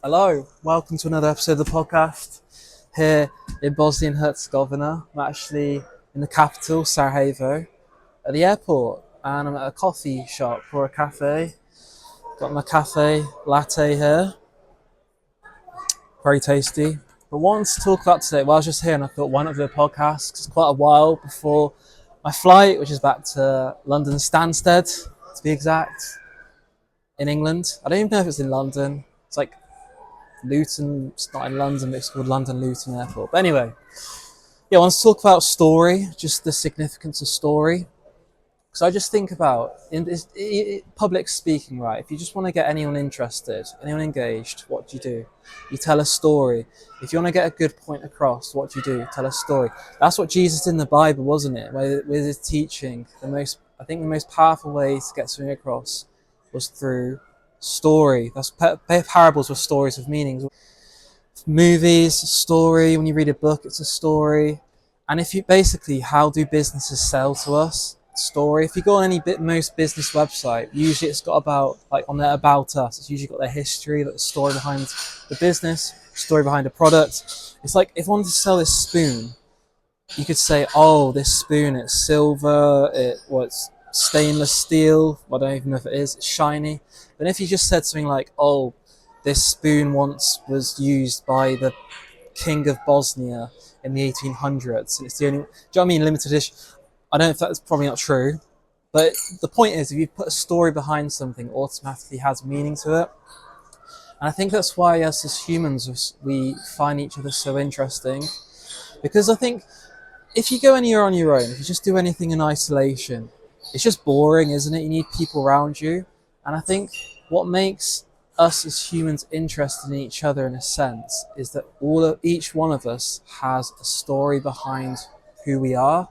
Hello, welcome to another episode of the podcast here in Bosnia and Herzegovina. I'm actually in the capital, Sarajevo, at the airport, and I'm at a coffee shop or a cafe. Got my cafe latte here, very tasty. But what I wanted to talk about today, well, I was just here and I thought, why not do a podcast? 'Cause it's quite a while before my flight, which is back to London Stansted, to be exact, in England. I don't even know if it's in London. It's like Luton, it's not in London, but it's called London Luton Airport. But anyway, yeah, I want to talk about story, just the significance of story. Because I just think about in this public speaking, right? If you just want to get anyone interested, anyone engaged, what do? You tell a story. If you want to get a good point across, what do? You tell a story. That's what Jesus did in the Bible, wasn't it? With his teaching, I think the most powerful way to get something across was through story. Parables were stories of meanings. Movies, story. When you read a book, it's a story. And if you basically, how do businesses sell to us? Story. If you go on most business website, usually it's got about, like on their about us, it's usually got their history, the story behind the business, story behind the product. It's like if I wanted to sell this spoon, you could say, oh, this spoon, it's silver, it's stainless steel, I don't even know if it is, it's shiny. But if you just said something like, oh, this spoon once was used by the King of Bosnia in the 1800s, and it's the only, do you know what I mean, limited edition. I don't know if that's probably not true, but the point is, if you put a story behind something, it automatically has meaning to it. And I think that's why us as humans, we find each other so interesting. Because I think if you go anywhere on your own, if you just do anything in isolation, it's just boring, isn't it? You need people around you. And I think what makes us as humans interested in each other in a sense is that each one of us has a story behind who we are.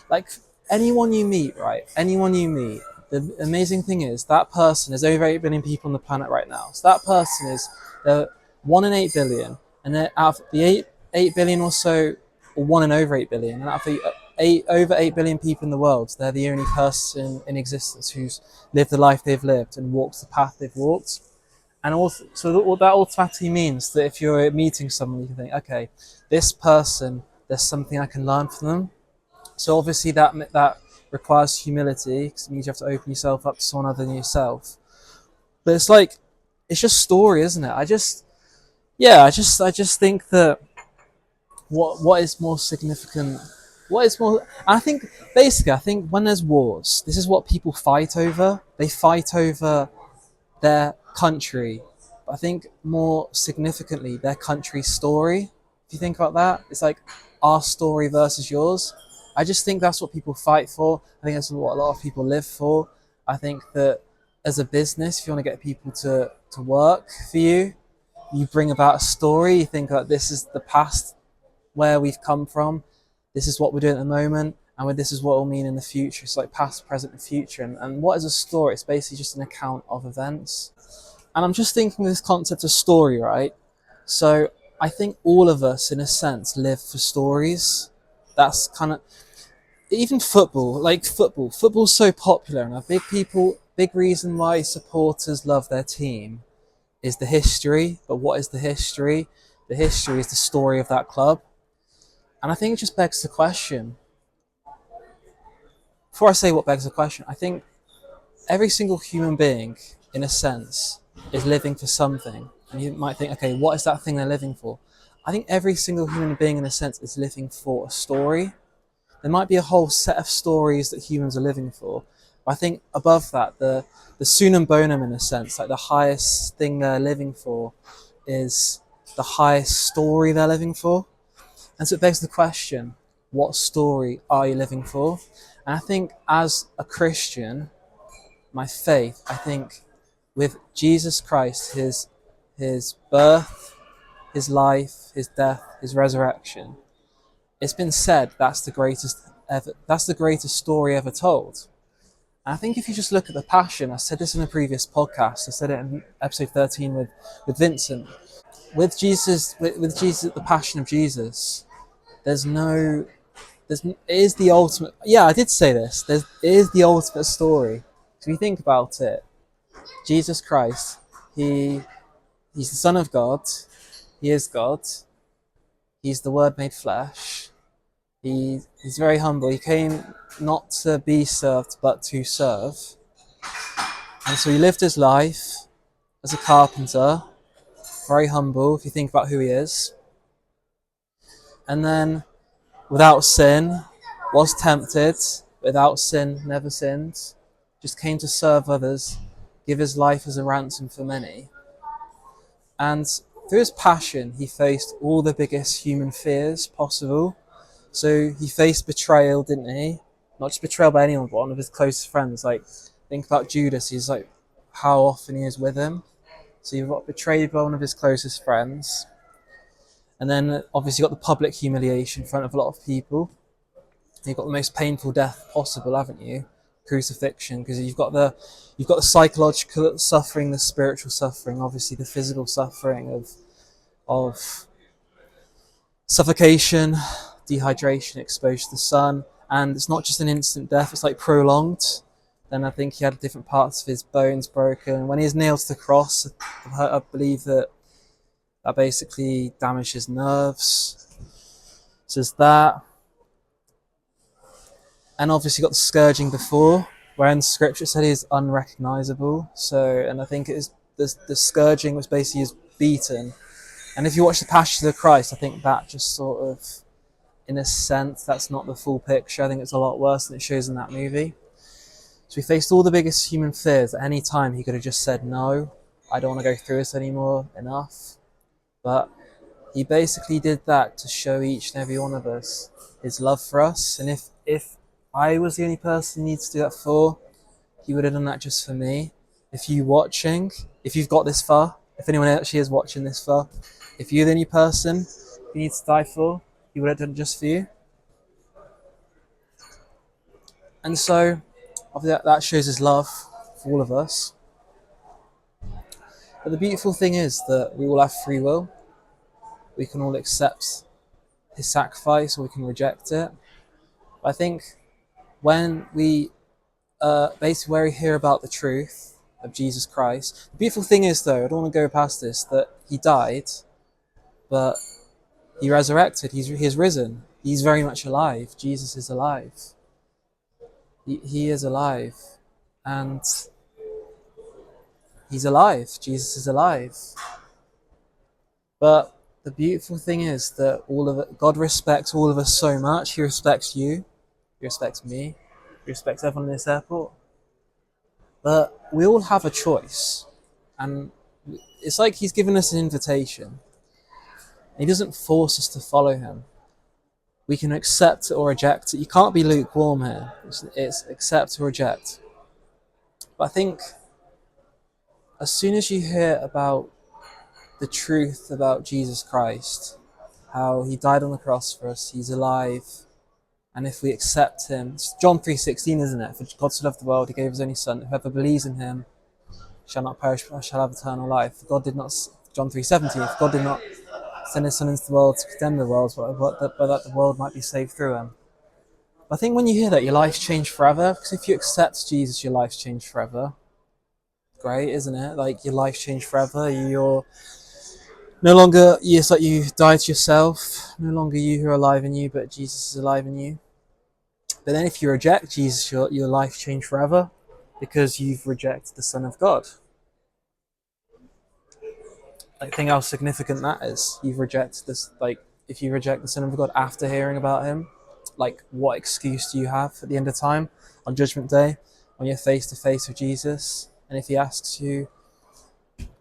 Like anyone you meet, right? Anyone you meet, the amazing thing is that person is over 8 billion people on the planet right now. So that person is 1 in 8 billion, and they're out of the 8 billion or so, or 1 in over 8 billion, and out of the over 8 billion people in the world, they're the only person in existence who's lived the life they've lived and walked the path they've walked. And also, so what that automatically means that if you're meeting someone, you can think, okay, this person, there's something I can learn from them. So obviously that requires humility, because it means you have to open yourself up to someone other than yourself. But it's just story, isn't it? I just think that what is more significant, I think when there's wars, this is what people fight over. They fight over their country, but I think more significantly their country's story. If you think about that, it's like our story versus yours. I just think that's what people fight for. I think that's what a lot of people live for. I think that as a business, if you want to get people to work for you, you bring about a story. You think that this is the past, where we've come from. This is what we're doing at the moment, and this is what it will mean in the future. It's like past, present, and future. And what is a story? It's basically just an account of events. And I'm just thinking this concept of story, right? So I think all of us, in a sense, live for stories. That's kind of, even football, football's so popular, and a big reason why supporters love their team is the history. But what is the history? The history is the story of that club. And I think it just begs the question. Before I say what begs the question, I think every single human being, in a sense, is living for something. And you might think, okay, what is that thing they're living for? I think every single human being, in a sense, is living for a story. There might be a whole set of stories that humans are living for. But I think above that, the sunum bonum, in a sense, like the highest thing they're living for is the highest story they're living for. And so it begs the question, what story are you living for? And I think as a Christian, my faith, I think with Jesus Christ, his birth, his life, his death, his resurrection, it's been said that's the greatest story ever told. And I think if you just look at the Passion, I said this in a previous podcast, I said it in episode 13 with Vincent. With Jesus, the Passion of Jesus, it is the ultimate. Yeah, I did say this. It is the ultimate story. So if you think about it, Jesus Christ, he He's the Son of God. He is God. He's the Word made flesh. He's very humble. He came not to be served, but to serve. And so he lived his life as a carpenter, very humble if you think about who he is. And then, without sin, was tempted, without sin, never sinned, just came to serve others, give his life as a ransom for many. And through his passion, he faced all the biggest human fears possible. So he faced betrayal, didn't he? Not just betrayal by anyone, but one of his closest friends. Like, think about Judas. He's like, how often he is with him. So he got betrayed by one of his closest friends. And then obviously got the public humiliation in front of a lot of people. You've got the most painful death possible, haven't you? Crucifixion, because you've got the psychological suffering, the spiritual suffering, obviously the physical suffering of suffocation, dehydration, exposure to the sun, and it's not just an instant death, it's like prolonged. Then I think he had different parts of his bones broken. When he was nailed to the cross, I believe that basically damaged his nerves. So there's that. And obviously got the scourging before, wherein scripture said he is unrecognisable. So, and I think it is the scourging was basically his beaten. And if you watch the Passion of the Christ, I think that just sort of, in a sense, that's not the full picture. I think it's a lot worse than it shows in that movie. So he faced all the biggest human fears. At any time, he could have just said, no, I don't want to go through this anymore, enough. But he basically did that to show each and every one of us his love for us. And if I was the only person he needs to do that for, he would have done that just for me. If you've got this far, if anyone actually is watching this far, if you're the only person he needs to die for, he would have done it just for you. And so, that shows his love for all of us. But the beautiful thing is that we all have free will. We can all accept his sacrifice or we can reject it. But I think when we basically where we hear about the truth of Jesus Christ, the beautiful thing is though, I don't want to go past this, that he died, but he resurrected, he is risen. He's very much alive. Jesus is alive. He is alive. And he's alive. Jesus is alive. But the beautiful thing is that God respects all of us so much. He respects you. He respects me. He respects everyone in this airport. But we all have a choice. And it's like he's given us an invitation. He doesn't force us to follow him. We can accept it or reject it. You can't be lukewarm here. It's accept or reject. But I think as soon as you hear about the truth about Jesus Christ, how he died on the cross for us, he's alive, and if we accept him, it's John 3:16, isn't it? For God so loved the world, he gave his only son. Whoever believes in him shall not perish, but shall have eternal life. God did not, John 3:17, if God did not send his son into the world to condemn the world, but that the world might be saved through him. I think when you hear that, your life's changed forever. Because if you accept Jesus, your life's changed forever. Great, isn't it? Like, your life's changed forever. You're no longer, it's like you died to yourself. No longer you who are alive in you, but Jesus is alive in you. But then if you reject Jesus, your life changed forever. Because you've rejected the Son of God. I think how significant that is. You've rejected this, like, if you reject the Son of God after hearing about him, like, what excuse do you have at the end of time, on Judgment Day, when you're face to face with Jesus? And if he asks you,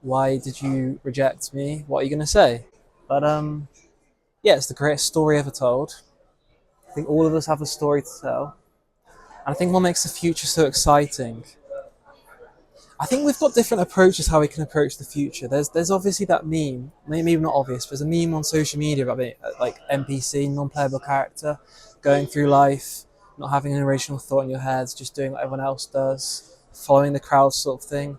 why did you reject me? What are you going to say? But yeah, it's the greatest story ever told. I think all of us have a story to tell. And I think what makes the future so exciting, I think we've got different approaches how we can approach the future. There's obviously that meme, maybe not obvious, but there's a meme on social media about being like NPC, non-playable character, going through life, not having an original thought in your head, just doing what everyone else does, following the crowd sort of thing.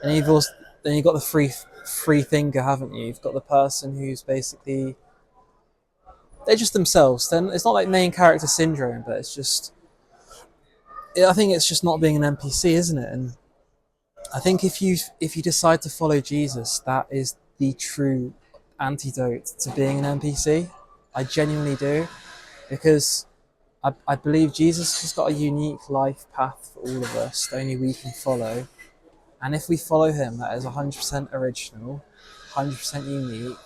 And then you've got the free thinker, haven't you? You've got the person who's basically, they're just themselves. Then it's not like main character syndrome, but it's just, I think it's just not being an NPC, isn't it? And I think if you decide to follow Jesus, that is the true antidote to being an NPC. I genuinely do, because I believe Jesus has got a unique life path for all of us that only we can follow. And if we follow him, that is 100% original, 100% unique,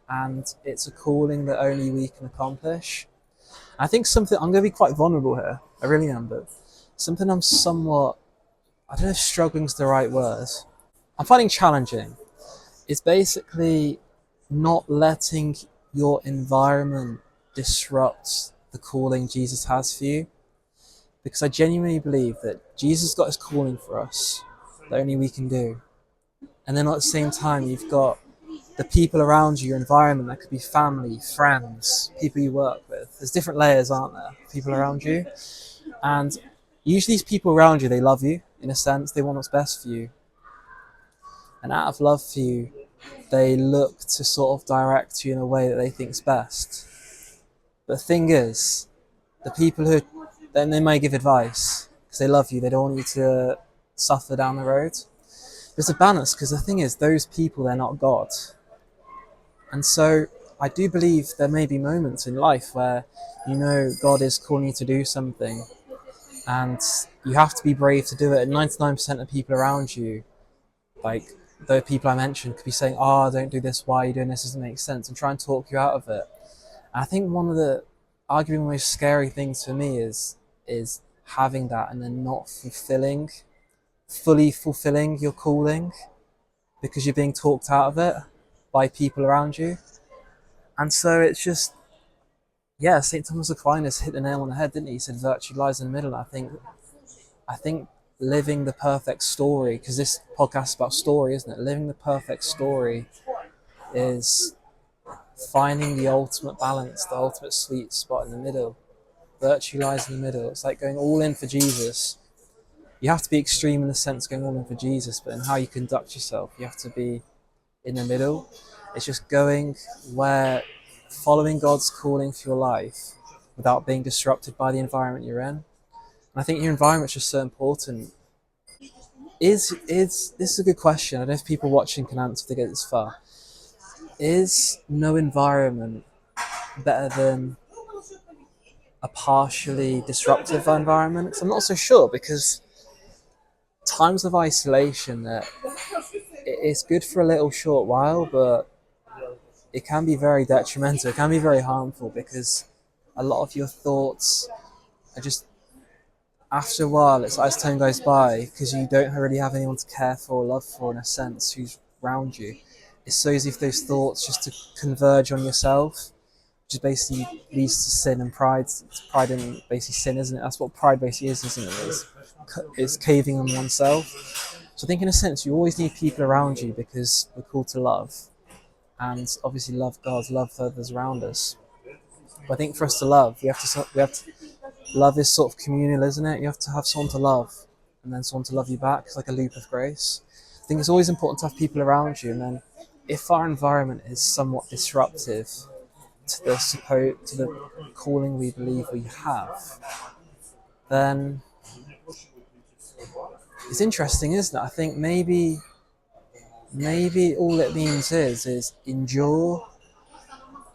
and it's a calling that only we can accomplish. I think something, I'm going to be quite vulnerable here, I really am, but something I'm somewhat, I don't know if struggling is the right word, I'm finding challenging. It's basically not letting your environment disrupt the calling Jesus has for you. Because I genuinely believe that Jesus got his calling for us that only we can do. And then at the same time, you've got the people around you, your environment, that could be family, friends, people you work with. There's different layers, aren't there? People around you. And usually these people around you, they love you, in a sense, they want what's best for you. And out of love for you, they look to sort of direct you in a way that they think's best. But the thing is, the people who, then they may give advice, because they love you, they don't want you to suffer down the road. There's a balance, because the thing is, those people, they're not God. And so I do believe there may be moments in life where God is calling you to do something, and you have to be brave to do it. And 99% of people around you, like the people I mentioned, could be saying, "Oh, don't do this. Why are you doing this? Doesn't make sense," and try and talk you out of it. And I think one of the arguably most scary things for me is having that and then not fully fulfilling your calling, because you're being talked out of it by people around you. And so it's just, yeah, St. Thomas Aquinas hit the nail on the head, didn't he? He said virtue lies in the middle. I think living the perfect story, because this podcast is about story, isn't it? Living the perfect story is finding the ultimate balance, the ultimate sweet spot in the middle. Virtue lies in the middle. It's like going all in for Jesus. You have to be extreme in the sense of going all in for Jesus, but in how you conduct yourself, you have to be in the middle. It's just going where, following God's calling for your life without being disrupted by the environment you're in. And I think your environment's just so important. Is this is a good question. I don't know if people watching can answer if they get this far. Is no environment better than a partially disruptive environment? 'Cause I'm not so sure, because times of isolation, that it's good for a little short while, but it can be very detrimental. It can be very harmful, because a lot of your thoughts are just, after a while, it's as time goes by, because you don't really have anyone to care for or love for, in a sense, who's around you. It's so easy for those thoughts just to converge on yourself, which is basically leads to sin and pride. It's pride and basically sin, isn't it? That's what pride basically is, isn't it? It's caving on oneself. So I think in a sense you always need people around you, because we're called to love, and obviously love God, love others around us. But I think for us to love, we have to love is sort of communal, isn't it? You have to have someone to love, and then someone to love you back. It's like a loop of grace. I think it's always important to have people around you, and then if our environment is somewhat disruptive to the calling we believe we have, then it's interesting, isn't it? I think maybe all it means is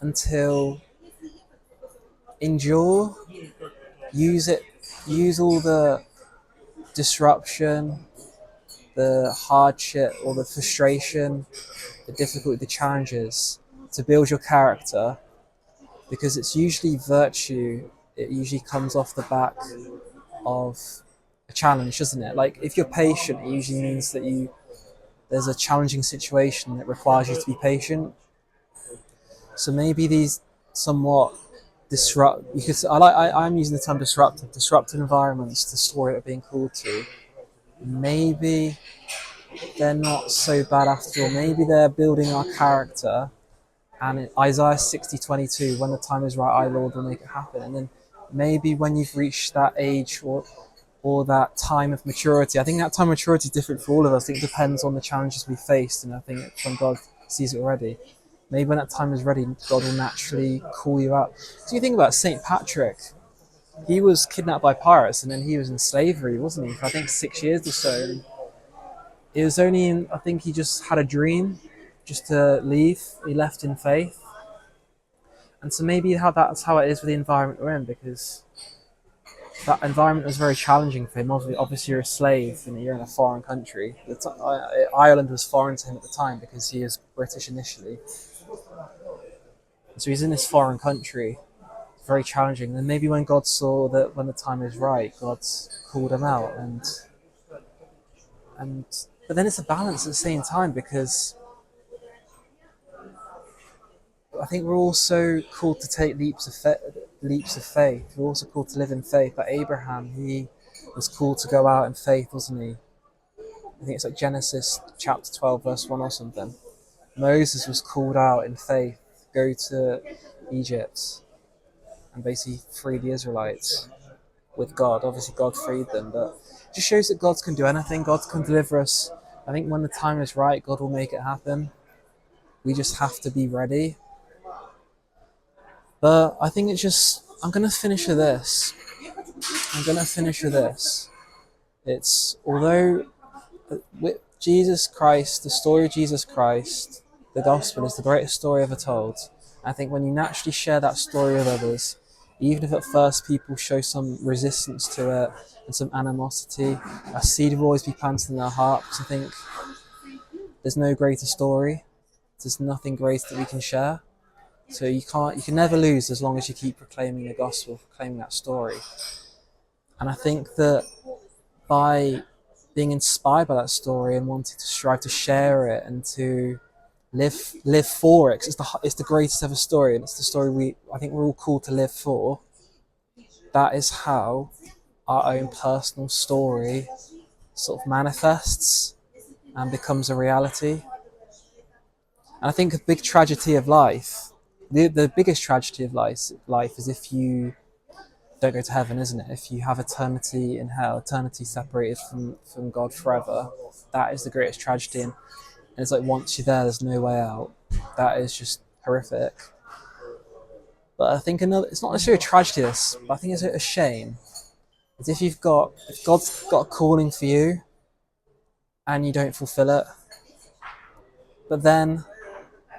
until endure, use it, use all the disruption, the hardship, or the frustration, the difficulty, the challenges, to build your character, because it's usually virtue. It usually comes off the back of a challenge, doesn't it? Like if you're patient, it usually means that there's a challenging situation that requires you to be patient. So maybe these somewhat disrupt. You could. I'm using the term disruptive environments. The story of being called to. Maybe they're not so bad after all. Maybe they're building our character. And in Isaiah 60:22, when the time is right, I, Lord, will make it happen. And then maybe when you've reached that age, or that time of maturity, I think that time of maturity is different for all of us. I think it depends on the challenges we faced, and I think when God sees it already. Maybe when that time is ready, God will naturally call you out. So you think about St. Patrick, he was kidnapped by pirates, and then he was in slavery, wasn't he, for I think 6 years or so. it was only in, I think he just had a dream just to leave. He left in faith. And so maybe that's how it is with the environment we're in, because that environment was very challenging for him. Obviously, you're a slave and you're in a foreign country. Ireland was foreign to him at the time because he is British initially. So he's in this foreign country, very challenging. And maybe when God saw that when the time is right, God's called him out. But then it's a balance at the same time, because I think we're also called to take leaps of faith. We're also called to live in faith. Like Abraham, he was called to go out in faith, wasn't he? I think it's like Genesis chapter 12, verse 1 or something. Moses was called out in faith, go to Egypt and basically free the Israelites with God. Obviously, God freed them, but it just shows that God can do anything. God can deliver us. I think when the time is right, God will make it happen. We just have to be ready. But I think I'm going to finish with this. It's, although with Jesus Christ, the story of Jesus Christ, the gospel is the greatest story ever told. I think when you naturally share that story with others, even if at first people show some resistance to it and some animosity, a seed will always be planted in their heart, because I think there's no greater story. There's nothing greater that we can share. So you can never lose as long as you keep proclaiming the gospel, proclaiming that story. And I think that by being inspired by that story and wanting to strive to share it and to live for it, because it's the greatest ever story, and it's the story I think we're all called to live for. That is how our own personal story sort of manifests and becomes a reality. And I think a big tragedy of life, the biggest tragedy of life is if you don't go to heaven, isn't it? If you have eternity in hell, eternity separated from God forever, that is the greatest tragedy. And it's like once you're there, there's no way out. That is just horrific. But I think it's not necessarily a tragedy, but I think it's a shame. It's if God's got a calling for you and you don't fulfill it. But then,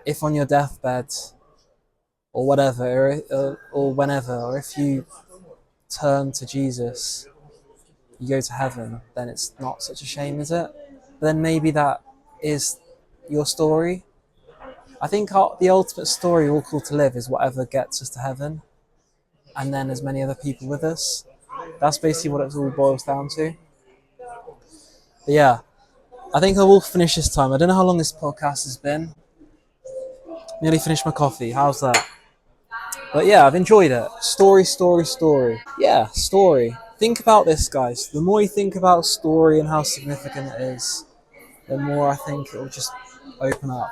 if on your deathbed, or whatever, or whenever, or if you turn to Jesus, you go to heaven, then it's not such a shame, is it? But then maybe that is your story. I think the ultimate story we're all called to live is whatever gets us to heaven, and then as many other people with us. That's basically what it all boils down to. But yeah, I think I will finish this time. I don't know how long this podcast has been. Nearly finished my coffee. How's that? But yeah, I've enjoyed it. Story. Yeah, story. Think about this, guys. The more you think about story and how significant it is, the more I think it will just open up.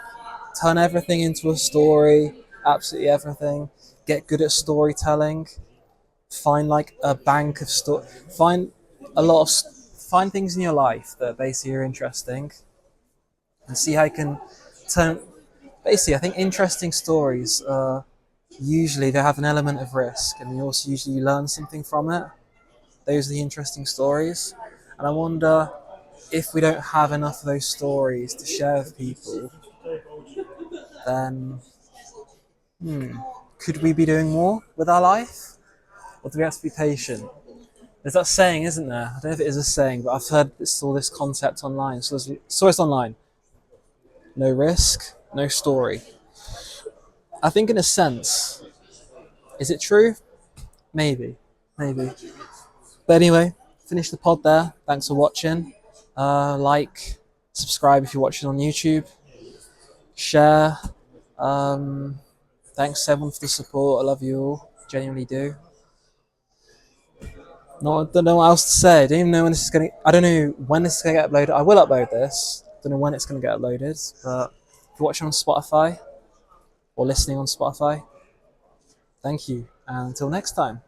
Turn everything into a story, absolutely everything. Get good at storytelling. Find like a bank of Find find things in your life that basically are interesting, and see how you can turn. Basically, I think interesting stories usually they have an element of risk, and you also usually learn something from it. Those are the interesting stories, and I wonder if we don't have enough of those stories to share with people, then could we be doing more with our life? Or do we have to be patient? There's that saying, isn't there? I don't know if it is a saying, but I've saw this concept online. Saw this online. No risk, no story. I think in a sense, is it true? Maybe. But anyway, finish the pod there. Thanks for watching. Like, subscribe if you're watching on YouTube. Share. Thanks everyone for the support. I love you all. Genuinely do. No, I don't know what else to say. I don't even know when this is I don't know when this is gonna get uploaded. I will upload this. Don't know when it's gonna get uploaded. But if you're watching on Spotify or listening on Spotify, thank you. And until next time.